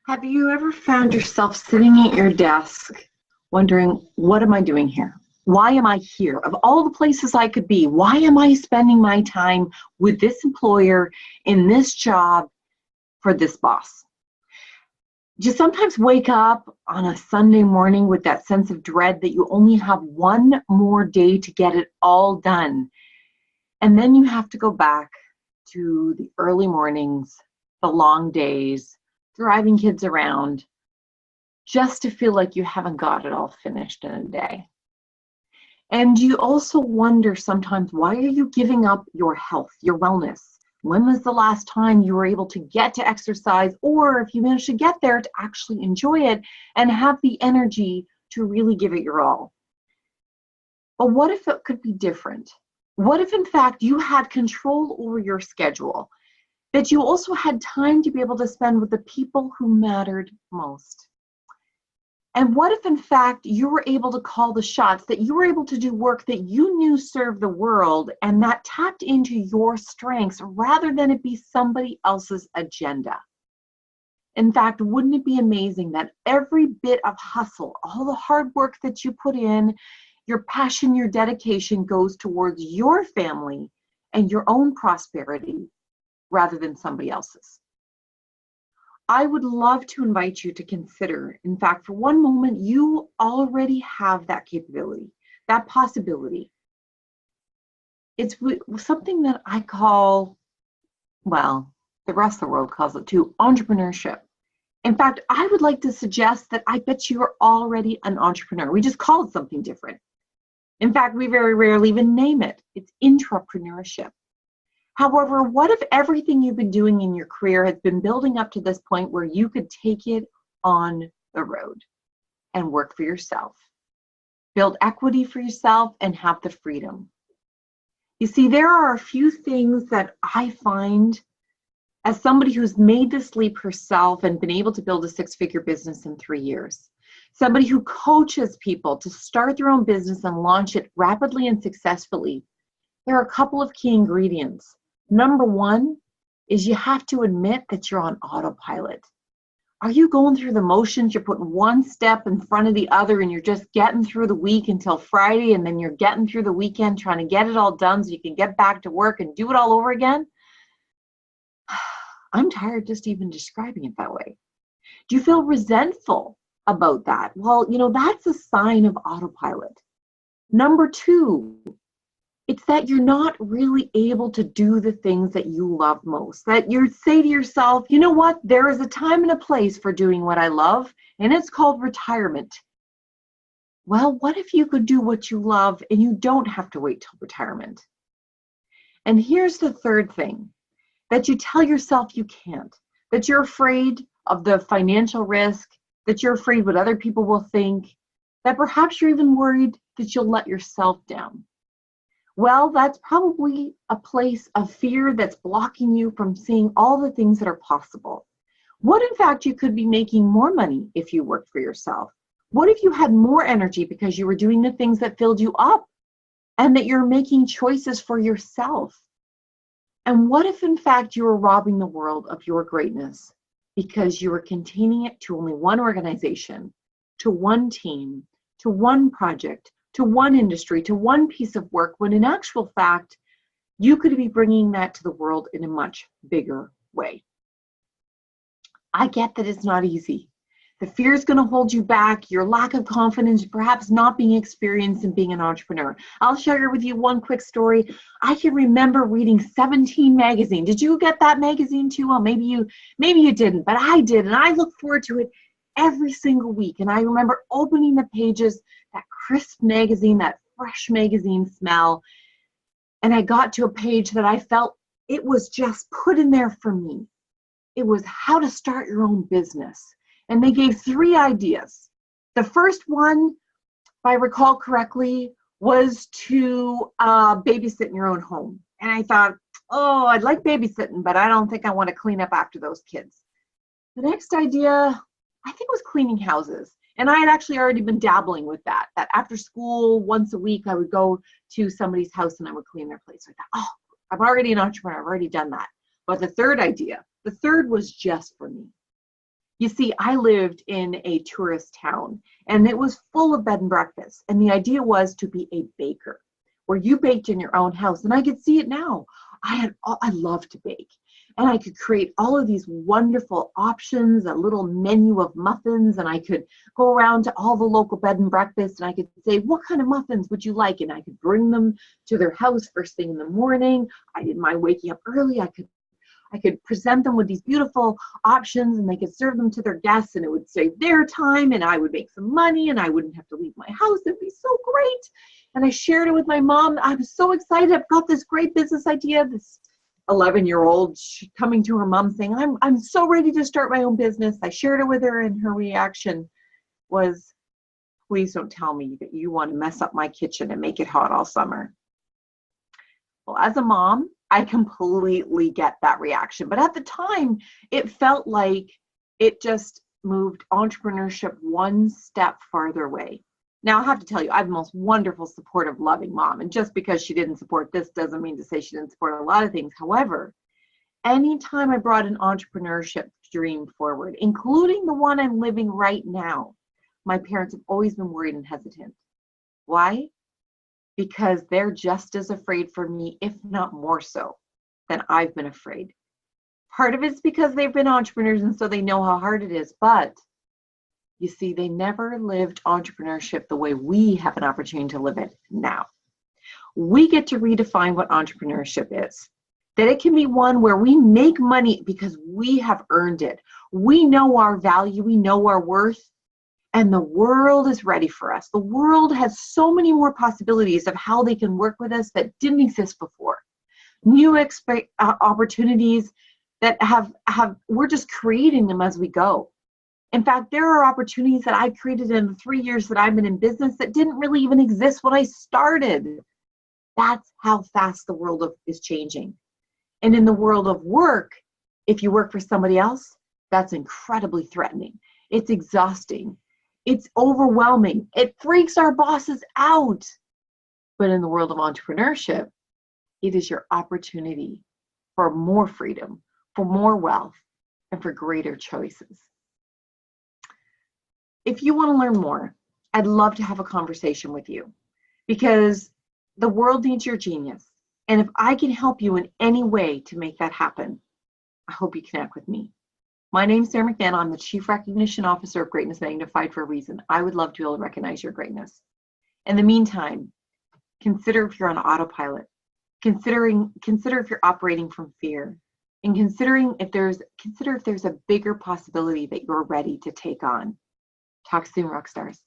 Have you ever found yourself sitting at your desk wondering, what am I doing here? Why am I here? Of all the places I could be, why am I spending my time with this employer in this job for this boss? Do you sometimes wake up on a Sunday morning with that sense of dread that you only have one more day to get it all done? And then you have to go back to the early mornings, the long days, driving kids around, just to feel like you haven't got it all finished in a day. And you also wonder sometimes, why are you giving up your health, your wellness? When was the last time you were able to get to exercise, or if you managed to get there, to actually enjoy it and have the energy to really give it your all? But what if it could be different? What if, in fact, you had control over your schedule, that you also had time to be able to spend with the people who mattered most? And what if, in fact, you were able to call the shots, that you were able to do work that you knew served the world and that tapped into your strengths rather than it be somebody else's agenda? In fact, wouldn't it be amazing that every bit of hustle, all the hard work that you put in, your passion, your dedication goes towards your family and your own prosperity rather than somebody else's? I would love to invite you to consider, in fact, for one moment, you already have that capability, that possibility. It's something that I call, well, the rest of the world calls it too, entrepreneurship. In fact, I would like to suggest that I bet you are already an entrepreneur. We just call it something different. In fact, we very rarely even name it. It's intrapreneurship. However, what if everything you've been doing in your career has been building up to this point where you could take it on the road and work for yourself, build equity for yourself, and have the freedom? You see, there are a few things that I find, as somebody who's made this leap herself and been able to build a six-figure business in 3 years, somebody who coaches people to start their own business and launch it rapidly and successfully. There are a couple of key ingredients. Number one is you have to admit that you're on autopilot. Are you going through the motions? You're putting one step in front of the other and you're just getting through the week until Friday, and then you're getting through the weekend trying to get it all done so you can get back to work and do it all over again? I'm tired just even describing it that way. Do you feel resentful about that? Well, that's a sign of autopilot. Number two, it's that you're not really able to do the things that you love most. That you say to yourself, you know what? There is a time and a place for doing what I love, and it's called retirement. Well, what if you could do what you love and you don't have to wait till retirement? And here's the third thing, that you tell yourself you can't, that you're afraid of the financial risk, that you're afraid what other people will think, that perhaps you're even worried that you'll let yourself down. Well, that's probably a place of fear that's blocking you from seeing all the things that are possible. What, in fact, you could be making more money if you worked for yourself? What if you had more energy because you were doing the things that filled you up and that you're making choices for yourself? And what if, in fact, you were robbing the world of your greatness because you were containing it to only one organization, to one team, to one project, to one industry, to one piece of work, when in actual fact, you could be bringing that to the world in a much bigger way? I get that it's not easy. The fear is going to hold you back, your lack of confidence, perhaps not being experienced in being an entrepreneur. I'll share with you one quick story. I can remember reading 17 magazine. Did you get that magazine too? Well, maybe you didn't, but I did, and I look forward to it every single week. And I remember opening the pages, that crisp magazine, that fresh magazine smell. And I got to a page that I felt it was just put in there for me. It was how to start your own business. And they gave 3 ideas. The first one, if I recall correctly, was to babysit in your own home. And I thought, oh, I'd like babysitting, but I don't think I want to clean up after those kids. The next idea, I think, was cleaning houses. And I had actually already been dabbling with that after school, once a week, I would go to somebody's house and I would clean their place. So I thought, oh, I'm already an entrepreneur. I've already done that. But the third idea, the third was just for me. You see, I lived in a tourist town and it was full of bed and breakfast. And the idea was to be a baker where you baked in your own house. And I could see it now. I love to bake. And I could create all of these wonderful options, a little menu of muffins, and I could go around to all the local bed and breakfast and I could say, what kind of muffins would you like? And I could bring them to their house first thing in the morning. I didn't mind waking up early. I could present them with these beautiful options and they could serve them to their guests and it would save their time and I would make some money and I wouldn't have to leave my house. It'd be so great. And I shared it with my mom. I was so excited. I've got this great business idea. This 11-year-old coming to her mom saying, I'm so ready to start my own business. I shared it with her and her reaction was, please don't tell me that you want to mess up my kitchen and make it hot all summer. Well, as a mom, I completely get that reaction. But at the time, it felt like it just moved entrepreneurship one step farther away. Now, I have to tell you, I have the most wonderful, supportive, loving mom. And just because she didn't support this doesn't mean to say she didn't support a lot of things. However, anytime I brought an entrepreneurship dream forward, including the one I'm living right now, my parents have always been worried and hesitant. Why? Because they're just as afraid for me, if not more so, than I've been afraid. Part of it's because they've been entrepreneurs and so they know how hard it is. But you see, they never lived entrepreneurship the way we have an opportunity to live it now. We get to redefine what entrepreneurship is. That it can be one where we make money because we have earned it. We know our value, we know our worth, and the world is ready for us. The world has so many more possibilities of how they can work with us that didn't exist before. New opportunities that we're just creating them as we go. In fact, there are opportunities that I created in the 3 years that I've been in business that didn't really even exist when I started. That's how fast the world is changing. And in the world of work, if you work for somebody else, that's incredibly threatening. It's exhausting. It's overwhelming. It freaks our bosses out. But in the world of entrepreneurship, it is your opportunity for more freedom, for more wealth, and for greater choices. If you want to learn more, I'd love to have a conversation with you because the world needs your genius. And if I can help you in any way to make that happen, I hope you connect with me. My name is Sarah McMahon. I'm the Chief Recognition Officer of Greatness Magnified for a reason. I would love to be able to recognize your greatness. In the meantime, consider if you're on autopilot. Consider if you're operating from fear. And consider if there's a bigger possibility that you're ready to take on. Talk soon, rock stars.